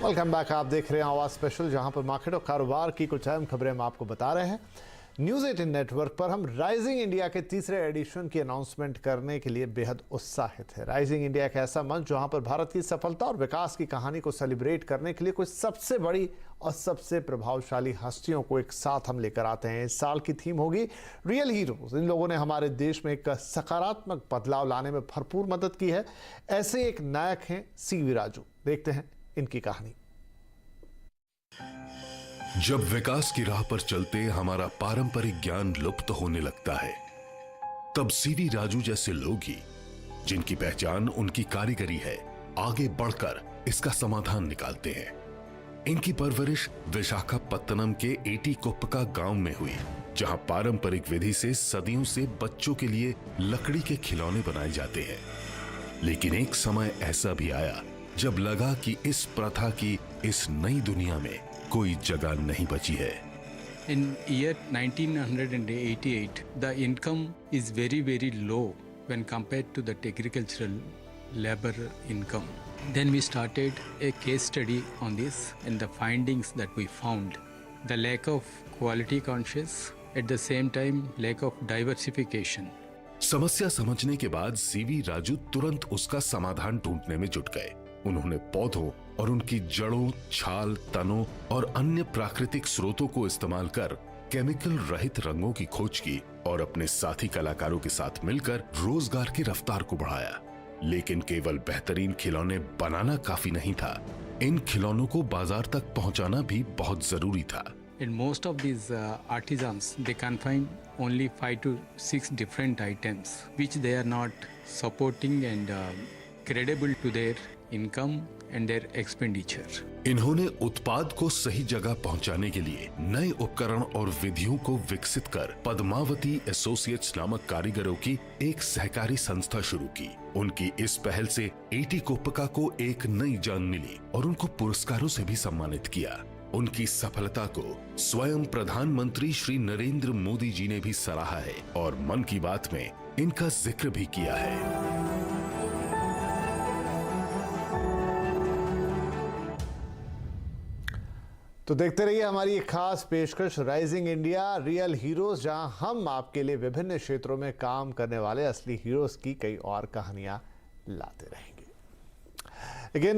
Welcome back. आप देख रहे हैं आवाज स्पेशल, जहां पर मार्केट और कारोबार की कुछ अहम खबरें हम आपको बता रहे हैं। न्यूज़ 18 नेटवर्क पर हम राइजिंग इंडिया के तीसरे एडिशन की अनाउंसमेंट करने के लिए बेहद उत्साहित है। राइजिंग इंडिया एक ऐसा मंच जहां पर भारत की सफलता और विकास की कहानी को सेलिब्रेट करने के लिए कुछ सबसे बड़ी और सबसे प्रभावशाली हस्तियों को एक साथ हम लेकर आते हैं। इस साल की थीम होगी रियल हीरोज। इन लोगों ने हमारे देश में एक सकारात्मक बदलाव लाने में भरपूर मदद की है। ऐसे एक नायक हैं सीवी राजू। देखते हैं इनकी कहानी। जब विकास की राह पर चलते हमारा पारंपरिक ज्ञान लुप्त होने लगता है, तब सीवी राजू जैसे लोग ही, जिनकी पहचान उनकी कारीगरी है, आगे बढ़कर इसका समाधान निकालते हैं। इनकी परवरिश विशाखापत्तनम के एटीकोप्पका गांव में हुई, जहां पारंपरिक विधि से सदियों से बच्चों के लिए लकड़ी के खिलौने बनाए जाते हैं। लेकिन एक समय ऐसा भी आया जब लगा कि इस प्रथा की इस नई दुनिया में कोई जगह नहीं बची है। In year 1988, the income is very low when compared to the agricultural labor income. Then we started a case study on this, and the findings that we found, the lack of quality conscious, at the same time lack of diversification. समस्या समझने के बाद CV Raju तुरंत उसका समाधान ढूंढने में जुट गए। उन्होंने पौधों और उनकी जड़ों, छाल, तनों और अन्य प्राकृतिक स्रोतों को इस्तेमाल कर केमिकल रहित रंगों की खोज की और अपने साथी कलाकारों के साथ मिलकर रोजगार की रफ्तार को बढ़ाया। लेकिन केवल बेहतरीन खिलौने बनाना काफी नहीं था, इन खिलौनों को बाजार तक पहुंचाना भी बहुत जरूरी था। And most of these artisans, they confine only 5 to 6 different items, which they are not supporting and credible to their income and their expenditure. इन्होंने उत्पाद को सही जगह पहुंचाने के लिए नए उपकरण और विधियों को विकसित कर पद्मावती एसोसिएट्स नामक कारीगरों की एक सहकारी संस्था शुरू की। उनकी इस पहल से एटीकोप्पका को एक नई जान मिली और उनको पुरस्कारों से भी सम्मानित किया। उनकी सफलता को स्वयं प्रधानमंत्री श्री नरेंद्र मोदी जी ने भी सराहा है और मन की बात में इनका जिक्र भी किया है। तो देखते रहिए हमारी एक खास पेशकश राइजिंग इंडिया रियल हीरोज, जहां हम आपके लिए विभिन्न क्षेत्रों में काम करने वाले असली हीरोज की कई और कहानियां लाते रहेंगे। लेकिन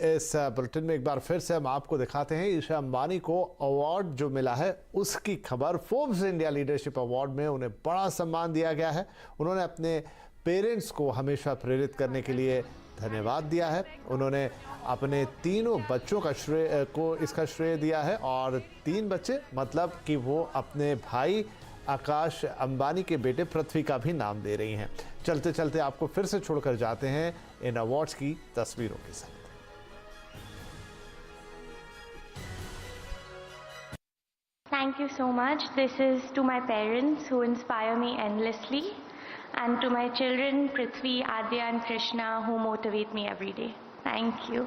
इस बुलेटिन में एक बार फिर से हम आपको दिखाते हैं ईशा अंबानी को अवार्ड जो मिला है उसकी खबर। फोर्ब्स इंडिया लीडरशिप अवार्ड में उन्हें बड़ा सम्मान दिया गया है। उन्होंने अपने पेरेंट्स को हमेशा प्रेरित करने के लिए धन्यवाद दिया है। उन्होंने अपने तीनों बच्चों का इसका श्रेय दिया है और 3 बच्चे मतलब कि वो अपने भाई आकाश अंबानी के बेटे पृथ्वी का भी नाम दे रही हैं। चलते चलते आपको फिर से छोड़कर जाते हैं इन अवार्ड्स की तस्वीरों के साथ। Thank you so much. This is to my parents who inspire me endlessly, and to my children Prithvi, Adya and Krishna, who motivate me every day. Thank you.